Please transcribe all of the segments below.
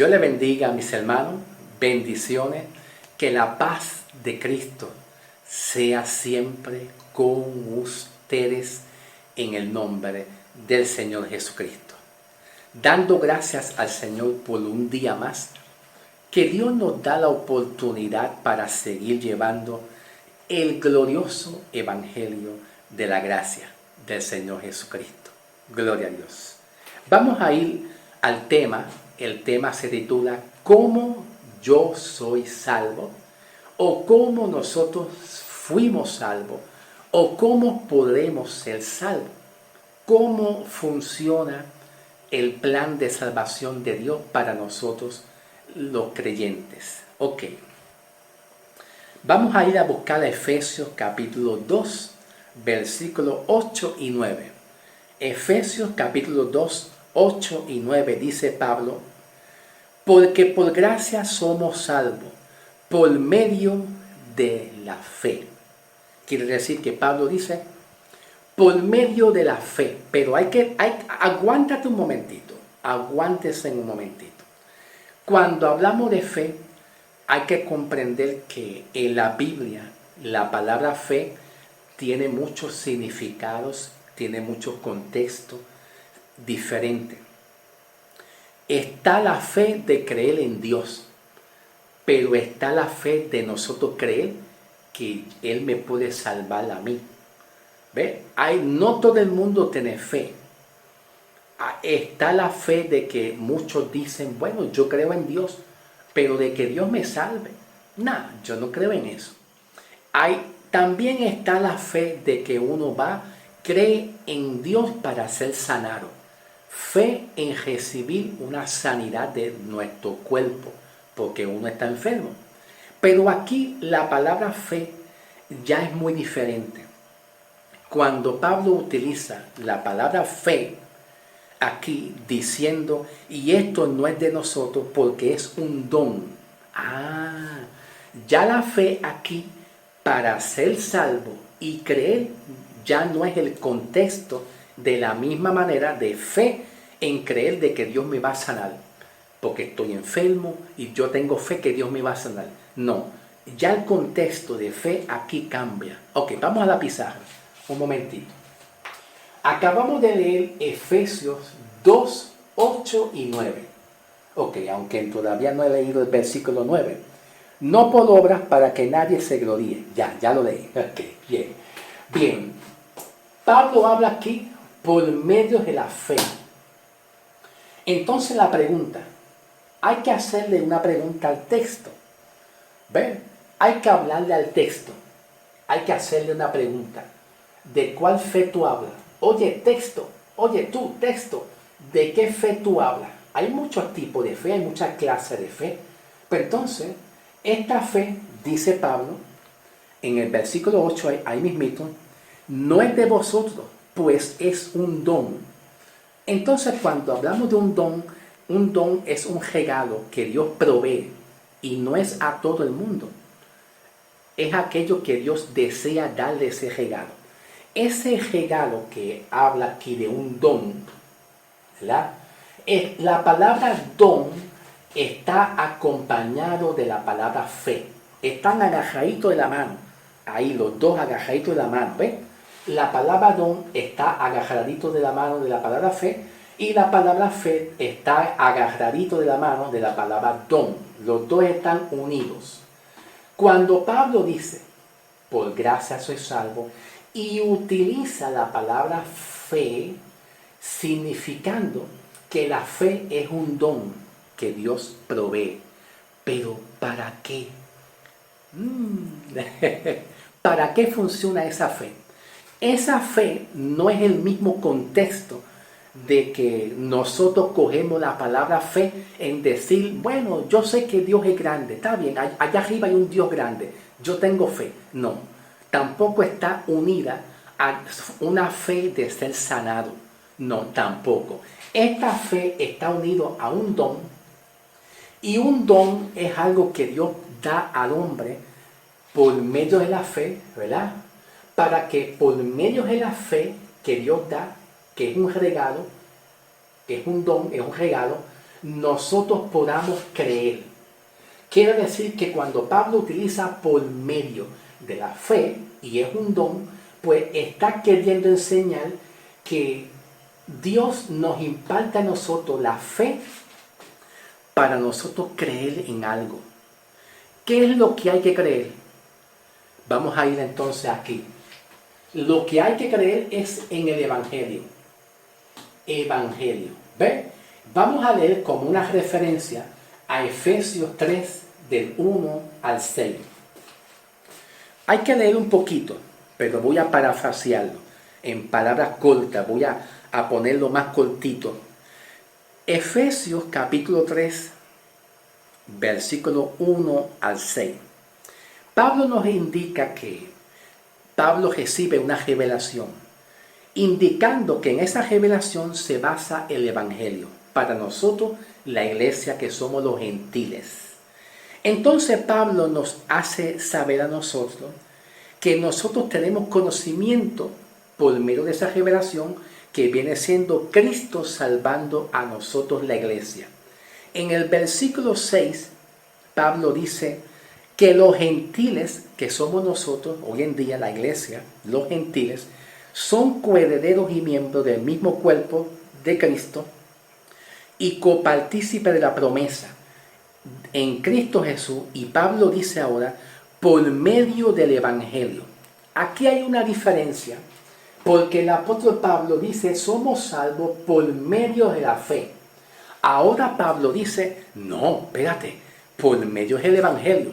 Dios le bendiga a mis hermanos, bendiciones, que la paz de Cristo sea siempre con ustedes en el nombre del Señor Jesucristo. Dando gracias al Señor por un día más, que Dios nos da la oportunidad para seguir llevando el glorioso evangelio de la gracia del Señor Jesucristo. Gloria a Dios. Vamos a ir al tema. El tema se titula ¿Cómo yo soy salvo? O cómo nosotros fuimos salvos, o cómo podemos ser salvos. ¿Cómo funciona el plan de salvación de Dios para nosotros los creyentes? Ok. Vamos a ir a buscar a Efesios capítulo 2, versículos 8 y 9. Efesios capítulo 2, 8 y 9 dice Pablo: porque por gracia somos salvos, por medio de la fe. Quiere decir que Pablo dice, por medio de la fe. Pero aguántate un momentito, aguántese un momentito. Cuando hablamos de fe, hay que comprender que en la Biblia la palabra fe tiene muchos significados, tiene muchos contextos diferentes. Está la fe de creer en Dios, pero está la fe de nosotros creer que Él me puede salvar a mí. ¿Ve? No todo el mundo tiene fe. Está la fe de que muchos dicen, bueno, yo creo en Dios, pero de que Dios me salve. No, yo no creo en eso. También está la fe de que uno cree en Dios para ser sanado. Fe en recibir una sanidad de nuestro cuerpo, porque uno está enfermo. Pero aquí la palabra fe ya es muy diferente. Cuando Pablo utiliza la palabra fe, aquí diciendo, y esto no es de nosotros porque es un don. Ya la fe aquí, para ser salvo y creer, ya no es el contexto de la misma manera de fe en creer de que Dios me va a sanar, porque estoy enfermo y yo tengo fe que Dios me va a sanar. No, ya el contexto de fe aquí cambia. Ok, vamos a la pizarra, un momentito. Acabamos de leer Efesios 2, 8 y 9. Ok, aunque todavía no he leído el versículo 9. No por obras para que nadie se gloríe. Ya lo leí. Ok, bien. Pablo habla aquí por medio de la fe. Entonces la pregunta, hay que hacerle una pregunta al texto. ¿Ven? Hay que hablarle al texto. Hay que hacerle una pregunta. ¿De cuál fe tú hablas? Oye, texto. Oye, tú, texto. ¿De qué fe tú hablas? Hay muchos tipos de fe, hay muchas clases de fe. Pero entonces, esta fe, dice Pablo, en el versículo 8, ahí mismito, no es de vosotros, pues es un don. Entonces, cuando hablamos de un don es un regalo que Dios provee y no es a todo el mundo. Es aquello que Dios desea darle ese regalo. Ese regalo que habla aquí de un don, ¿verdad? La palabra don está acompañado de la palabra fe. Están agarraditos de la mano. Ahí los dos agarraditos de la mano, ¿ves? La palabra don está agarradito de la mano de la palabra fe y la palabra fe está agarradito de la mano de la palabra don. Los dos están unidos. Cuando Pablo dice, por gracia soy salvo, y utiliza la palabra fe, significando que la fe es un don que Dios provee. Pero ¿para qué? ¿Para qué funciona esa fe? Esa fe no es el mismo contexto de que nosotros cogemos la palabra fe en decir, bueno, yo sé que Dios es grande, está bien, allá arriba hay un Dios grande, yo tengo fe. No, tampoco está unida a una fe de ser sanado. No, tampoco. Esta fe está unida a un don, y un don es algo que Dios da al hombre por medio de la fe, ¿verdad? Para que por medio de la fe que Dios da, que es un regalo, que es un don, es un regalo, nosotros podamos creer. Quiere decir que cuando Pablo utiliza por medio de la fe, y es un don, pues está queriendo enseñar que Dios nos imparte a nosotros la fe para nosotros creer en algo. ¿Qué es lo que hay que creer? Vamos a ir entonces aquí. Lo que hay que creer es en el Evangelio. Evangelio. ¿Ve? Vamos a leer como una referencia a Efesios 3, del 1 al 6. Hay que leer un poquito, pero voy a parafrasearlo en palabras cortas. Voy a ponerlo más cortito. Efesios capítulo 3, versículo 1 al 6. Pablo nos indica que Pablo recibe una revelación, indicando que en esa revelación se basa el Evangelio. Para nosotros, la iglesia que somos los gentiles. Entonces Pablo nos hace saber a nosotros que nosotros tenemos conocimiento por medio de esa revelación que viene siendo Cristo salvando a nosotros la iglesia. En el versículo 6, Pablo dice que los gentiles, que somos nosotros, hoy en día la iglesia, los gentiles, son coherederos y miembros del mismo cuerpo de Cristo y copartícipes de la promesa en Cristo Jesús. Y Pablo dice ahora, por medio del Evangelio. Aquí hay una diferencia, porque el apóstol Pablo dice, somos salvos por medio de la fe. Ahora Pablo dice, no, espérate, por medio del Evangelio.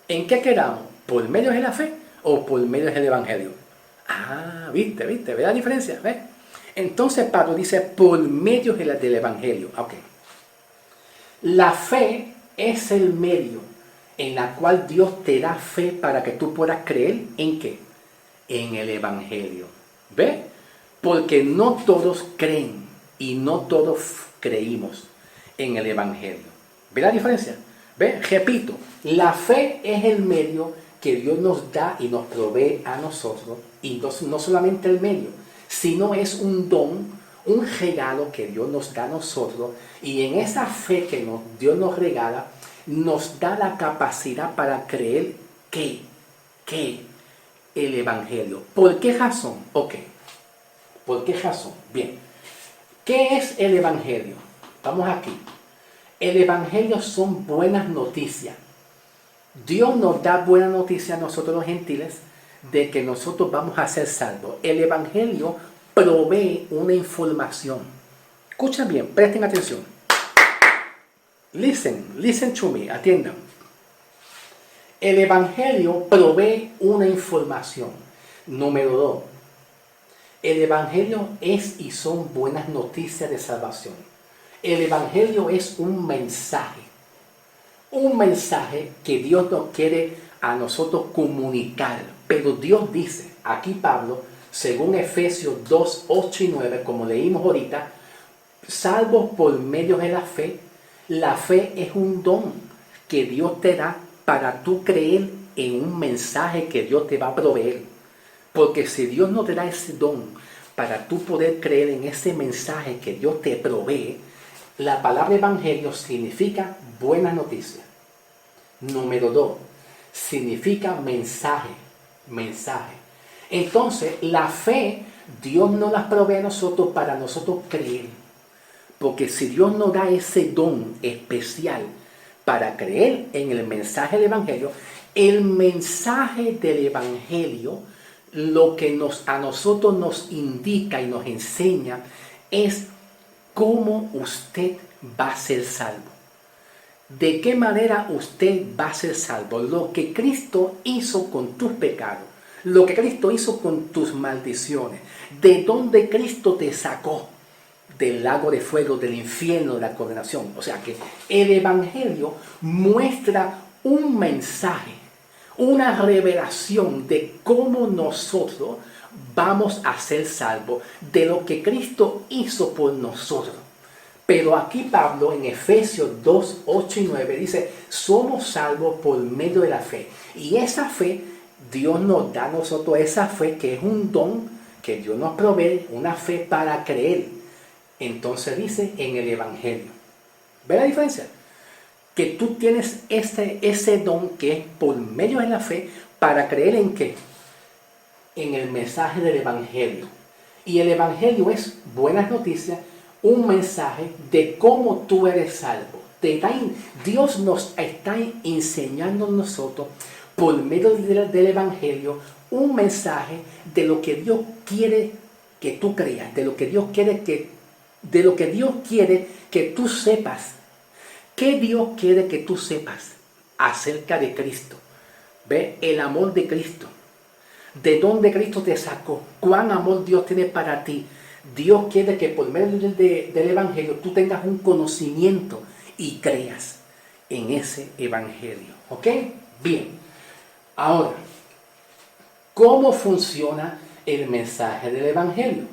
¿En qué quedamos? ¿Por medio de la fe o por medio del Evangelio? Ah, viste, ¿ves la diferencia? ¿Ves? Entonces Pablo dice, por medio del Evangelio. Ok. La fe es el medio en la cual Dios te da fe para que tú puedas creer en qué, en el Evangelio. ¿Ve? Porque no todos creen y no todos creímos en el Evangelio. ¿Ve la diferencia? ¿Ve? Repito, la fe es el medio que Dios nos da y nos provee a nosotros, y no solamente el medio, sino es un don, un regalo que Dios nos da a nosotros, y en esa fe que Dios nos regala, nos da la capacidad para creer que el Evangelio. ¿Por qué razón? Ok. ¿Por qué razón? Bien. ¿Qué es el Evangelio? Vamos aquí. El Evangelio son buenas noticias. Dios nos da buena noticia a nosotros los gentiles de que nosotros vamos a ser salvos. El Evangelio provee una información. Escuchen bien, presten atención. Listen to me, atiendan. El Evangelio provee una información. Número 2. El Evangelio es y son buenas noticias de salvación. El Evangelio es un mensaje. Un mensaje que Dios nos quiere a nosotros comunicar. Pero Dios dice, aquí Pablo, según Efesios 2, 8 y 9, como leímos ahorita, salvos por medio de la fe. La fe es un don que Dios te da para tú creer en un mensaje que Dios te va a proveer. Porque si Dios no te da ese don para tú poder creer en ese mensaje que Dios te provee, la palabra evangelio significa buena noticia. Número 2, significa mensaje. Entonces, la fe, Dios nos la provee a nosotros para nosotros creer. Porque si Dios nos da ese don especial para creer en el mensaje del Evangelio, el mensaje del Evangelio, lo que a nosotros nos indica y nos enseña es cómo usted va a ser salvo. ¿De qué manera usted va a ser salvo? Lo que Cristo hizo con tus pecados, lo que Cristo hizo con tus maldiciones, de dónde Cristo te sacó, del lago de fuego, del infierno, de la condenación. O sea que el Evangelio muestra un mensaje, una revelación de cómo nosotros vamos a ser salvos, de lo que Cristo hizo por nosotros. Pero aquí Pablo en Efesios 2, 8 y 9 dice, somos salvos por medio de la fe. Y esa fe, Dios nos da a nosotros esa fe que es un don que Dios nos provee, una fe para creer. Entonces dice en el Evangelio. ¿Ve la diferencia? Que tú tienes ese don que es por medio de la fe para creer en qué? En el mensaje del Evangelio. Y el Evangelio es buenas noticias, un mensaje de cómo tú eres salvo. Dios nos está enseñando a nosotros por medio del Evangelio un mensaje de lo que Dios quiere que tú creas, de lo que Dios quiere que tú sepas. ¿Qué Dios quiere que tú sepas acerca de Cristo? ¿Ve? El amor de Cristo. ¿De dónde Cristo te sacó? ¿Cuán amor Dios tiene para ti? Dios quiere que por medio del Evangelio tú tengas un conocimiento y creas en ese Evangelio. ¿Ok? Bien. Ahora, ¿cómo funciona el mensaje del Evangelio?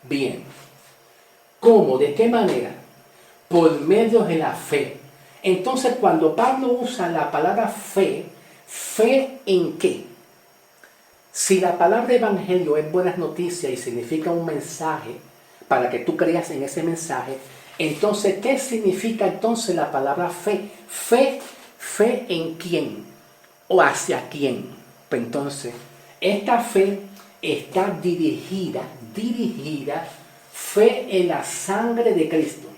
Bien. ¿Cómo? ¿De qué manera? Por medio de la fe. Entonces, cuando Pablo usa la palabra fe, ¿fe en qué? Si la palabra evangelio es buenas noticias y significa un mensaje para que tú creas en ese mensaje, entonces, ¿qué significa entonces la palabra fe? ¿Fe en quién? ¿O hacia quién? Pues entonces, esta fe está dirigida, fe en la sangre de Cristo.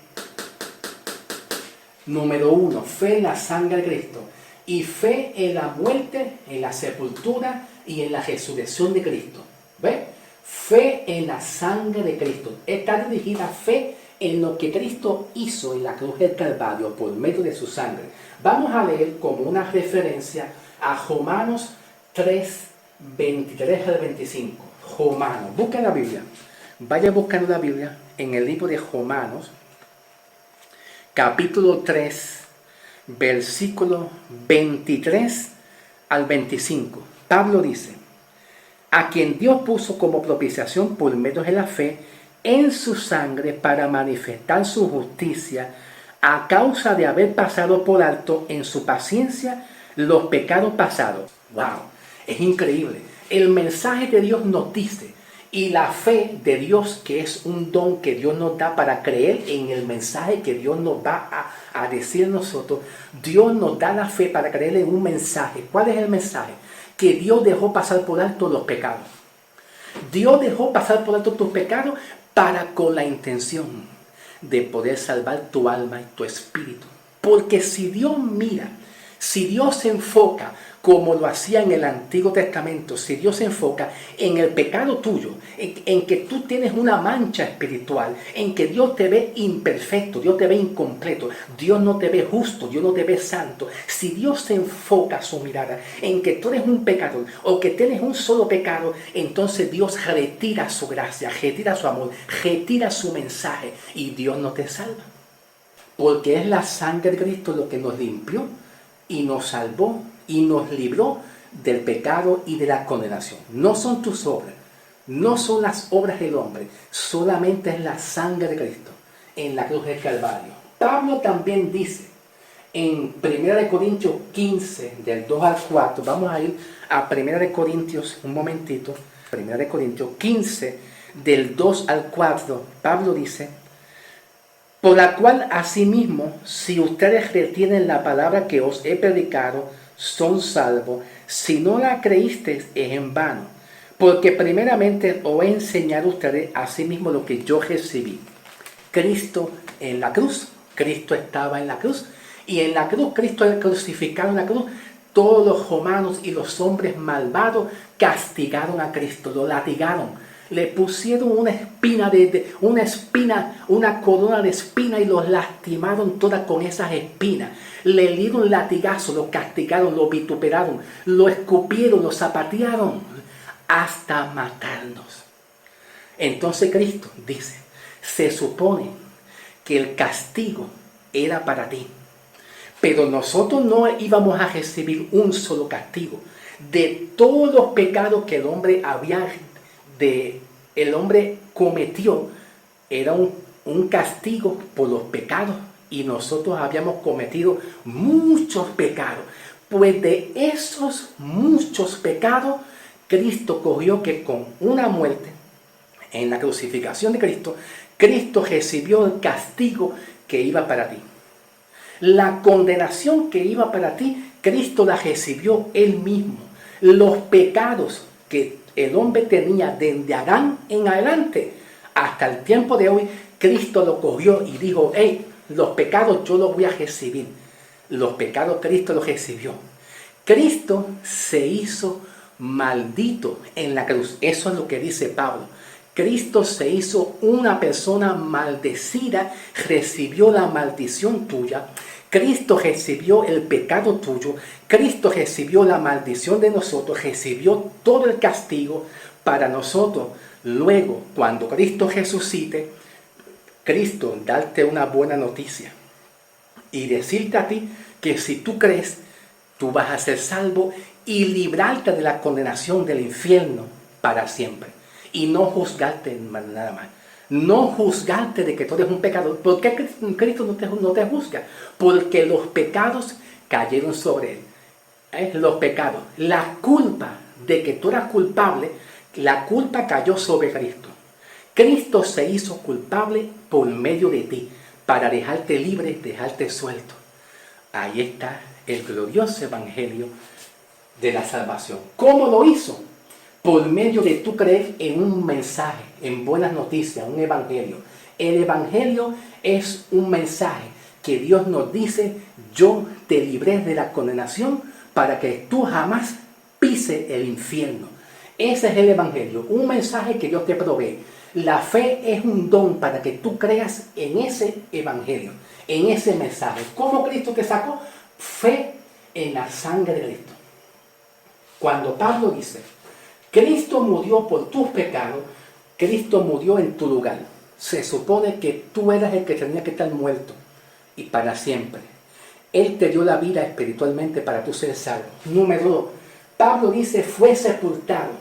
Número 1, fe en la sangre de Cristo. Y fe en la muerte, en la sepultura y en la resurrección de Cristo. ¿Ve? Fe en la sangre de Cristo. Está dirigida fe en lo que Cristo hizo en la cruz del Calvario por medio de su sangre. Vamos a leer como una referencia a Romanos 3, 23 al 25. Romanos, busquen la Biblia. Vaya buscando la Biblia en el libro de Romanos, capítulo 3, versículo 23 al 25. Pablo dice: a quien Dios puso como propiciación por medio de la fe en su sangre para manifestar su justicia a causa de haber pasado por alto en su paciencia los pecados pasados. ¡Wow! Es increíble. El mensaje de Dios nos dice, y la fe de Dios, que es un don que Dios nos da para creer en el mensaje que Dios nos va a decir a nosotros. Dios nos da la fe para creer en un mensaje. ¿Cuál es el mensaje? Que Dios dejó pasar por alto los pecados. Dios dejó pasar por alto tus pecados con la intención de poder salvar tu alma y tu espíritu. Porque si Dios mira, si Dios se enfoca como lo hacía en el Antiguo Testamento, si Dios se enfoca en el pecado tuyo, en que tú tienes una mancha espiritual, en que Dios te ve imperfecto, Dios te ve incompleto, Dios no te ve justo, Dios no te ve santo. Si Dios se enfoca su mirada en que tú eres un pecador o que tienes un solo pecado, entonces Dios retira su gracia, retira su amor, retira su mensaje y Dios no te salva. Porque es la sangre de Cristo lo que nos limpió y nos salvó y nos libró del pecado y de la condenación. No son tus obras, no son las obras del hombre, solamente es la sangre de Cristo en la cruz del Calvario. Pablo también dice en 1 Corintios 15, del 2 al 4, vamos a ir a 1 Corintios un momentito, 1 Corintios 15, del 2 al 4, Pablo dice: por la cual asimismo, si ustedes retienen la palabra que os he predicado, son salvos. Si no la creísteis, es en vano. Porque primeramente os he enseñado a ustedes asimismo lo que yo recibí. Cristo en la cruz. Cristo estaba en la cruz. Y en la cruz, Cristo crucificado en la cruz, todos los romanos y los hombres malvados castigaron a Cristo, lo latigaron. Le pusieron una corona de espina y los lastimaron todas con esas espinas. Le dieron latigazos, lo castigaron, lo vituperaron, lo escupieron, lo zapatearon hasta matarnos. Entonces Cristo dice, se supone que el castigo era para ti, pero nosotros no íbamos a recibir un solo castigo. De todos los pecados que el hombre cometió, era un castigo por los pecados, y nosotros habíamos cometido muchos pecados. Pues de esos muchos pecados, Cristo cogió que con una muerte, en la crucificación de Cristo, Cristo recibió el castigo que iba para ti. La condenación que iba para ti, Cristo la recibió Él mismo. Los pecados que el hombre tenía desde Adán en adelante hasta el tiempo de hoy, Cristo lo cogió y dijo, hey, los pecados yo los voy a recibir. Los pecados Cristo los recibió. Cristo se hizo maldito en la cruz. Eso es lo que dice Pablo. Cristo se hizo una persona maldecida, recibió la maldición tuya. Cristo recibió el pecado tuyo. Cristo recibió la maldición de nosotros, recibió todo el castigo para nosotros. Luego, cuando Cristo resucite, Cristo darte una buena noticia y decirte a ti que si tú crees, tú vas a ser salvo y librarte de la condenación del infierno para siempre. Y no juzgarte nada más. No juzgarte de que tú eres un pecador. ¿Por qué Cristo no te juzga? Porque los pecados cayeron sobre Él. Los pecados. La culpa de que tú eras culpable, la culpa cayó sobre Cristo. Cristo se hizo culpable por medio de ti para dejarte libre, dejarte suelto. Ahí está el glorioso evangelio de la salvación. ¿Cómo lo hizo? Por medio de tu creer en un mensaje, en buenas noticias, un evangelio. El evangelio es un mensaje que Dios nos dice, yo te libré de la condenación para que tú jamás pises el infierno. Ese es el evangelio, un mensaje que Dios te provee. La fe es un don para que tú creas en ese evangelio, en ese mensaje. ¿Cómo Cristo te sacó? Fe en la sangre de Cristo. Cuando Pablo dice, Cristo murió por tus pecados, Cristo murió en tu lugar. Se supone que tú eras el que tenía que estar muerto y para siempre. Él te dio la vida espiritualmente para tu ser salvo. Número 2, Pablo dice fue sepultado.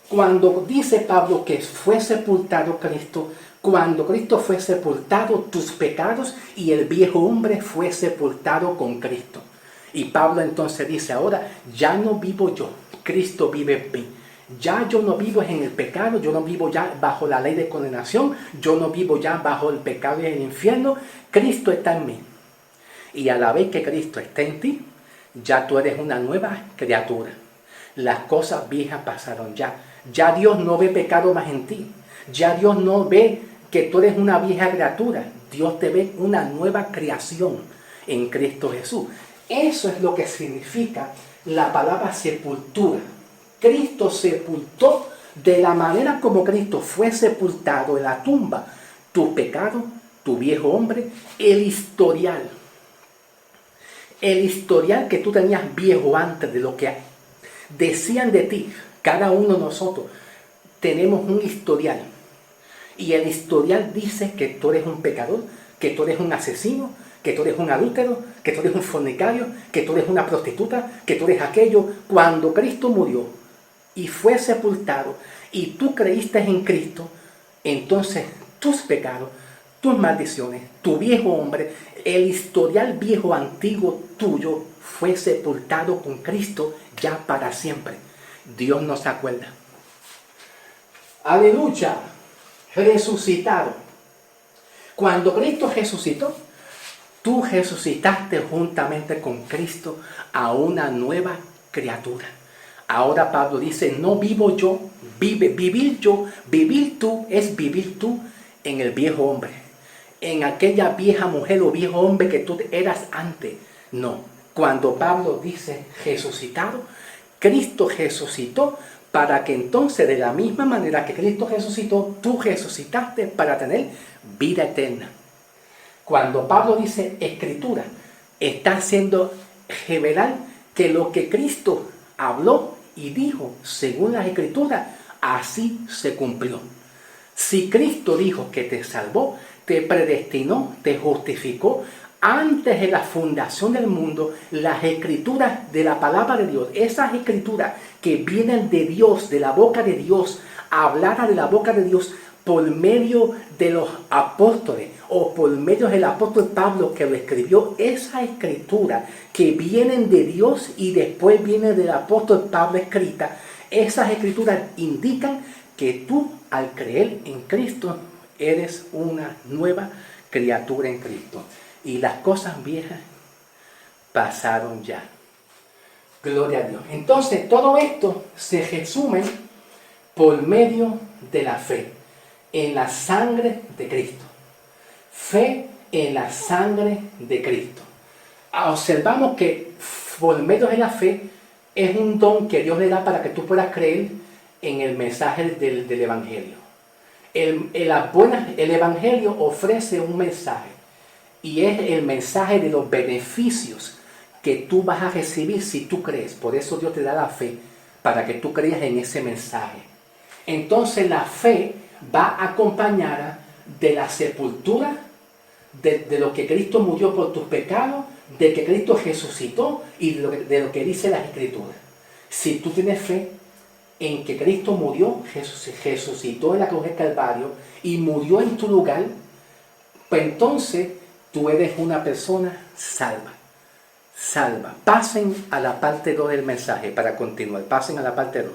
Cuando dice Pablo que fue sepultado Cristo, cuando Cristo fue sepultado, tus pecados y el viejo hombre fue sepultado con Cristo. Y Pablo entonces dice, ahora ya no vivo yo, Cristo vive en mí. Ya yo no vivo en el pecado, yo no vivo ya bajo la ley de condenación, yo no vivo ya bajo el pecado y el infierno, Cristo está en mí. Y a la vez que Cristo está en ti, ya tú eres una nueva criatura. Las cosas viejas pasaron ya. Ya Dios no ve pecado más en ti. Ya Dios no ve que tú eres una vieja criatura. Dios te ve una nueva creación en Cristo Jesús. Eso es lo que significa la palabra sepultura. Cristo sepultó de la manera como Cristo fue sepultado en la tumba. Tu pecado, tu viejo hombre, el historial. El historial que tú tenías viejo antes de lo que decían de ti. Cada uno de nosotros tenemos un historial. Y el historial dice que tú eres un pecador, que tú eres un asesino, que tú eres un adúltero, que tú eres un fornicario, que tú eres una prostituta, que tú eres aquello. Cuando Cristo murió y fue sepultado y tú creíste en Cristo, entonces tus pecados, tus maldiciones, tu viejo hombre, el historial viejo antiguo tuyo fue sepultado con Cristo ya para siempre. Dios no se acuerda. Aleluya, resucitado. Cuando Cristo resucitó, tú resucitaste juntamente con Cristo a una nueva criatura. Ahora Pablo dice, no vivo yo, vivir yo, vivir tú es vivir tú en el viejo hombre, en aquella vieja mujer o viejo hombre que tú eras antes. No, cuando Pablo dice resucitado, Cristo resucitó para que entonces de la misma manera que Cristo resucitó, tú resucitaste para tener vida eterna. Cuando Pablo dice escritura, está haciendo revelar que lo que Cristo habló y dijo según las escrituras, así se cumplió. Si Cristo dijo que te salvó, te predestinó, te justificó, antes de la fundación del mundo, las escrituras de la palabra de Dios, esas escrituras que vienen de Dios, de la boca de Dios, habladas de la boca de Dios por medio de los apóstoles o por medio del apóstol Pablo que lo escribió, esas escrituras que vienen de Dios y después vienen del apóstol Pablo escrita, esas escrituras indican que tú al creer en Cristo eres una nueva criatura en Cristo. y las cosas viejas pasaron ya. Gloria a Dios. Entonces, todo esto se resume por medio de la fe en la sangre de Cristo. Fe en la sangre de Cristo. Observamos que por medio de la fe es un don que Dios le da para que tú puedas creer en el mensaje del Evangelio. El Evangelio ofrece un mensaje y es el mensaje de los beneficios que tú vas a recibir si tú crees. Por eso Dios te da la fe, para que tú creas en ese mensaje. Entonces la fe va acompañada de la sepultura, de lo que Cristo murió por tus pecados, de que Cristo resucitó y de lo que dice la Escritura. Si tú tienes fe en que Cristo murió, resucitó en la cruz del Calvario y murió en tu lugar, pues entonces tú eres una persona salva. Salva. Pasen a la parte 2 del mensaje para continuar. Pasen a la parte 2.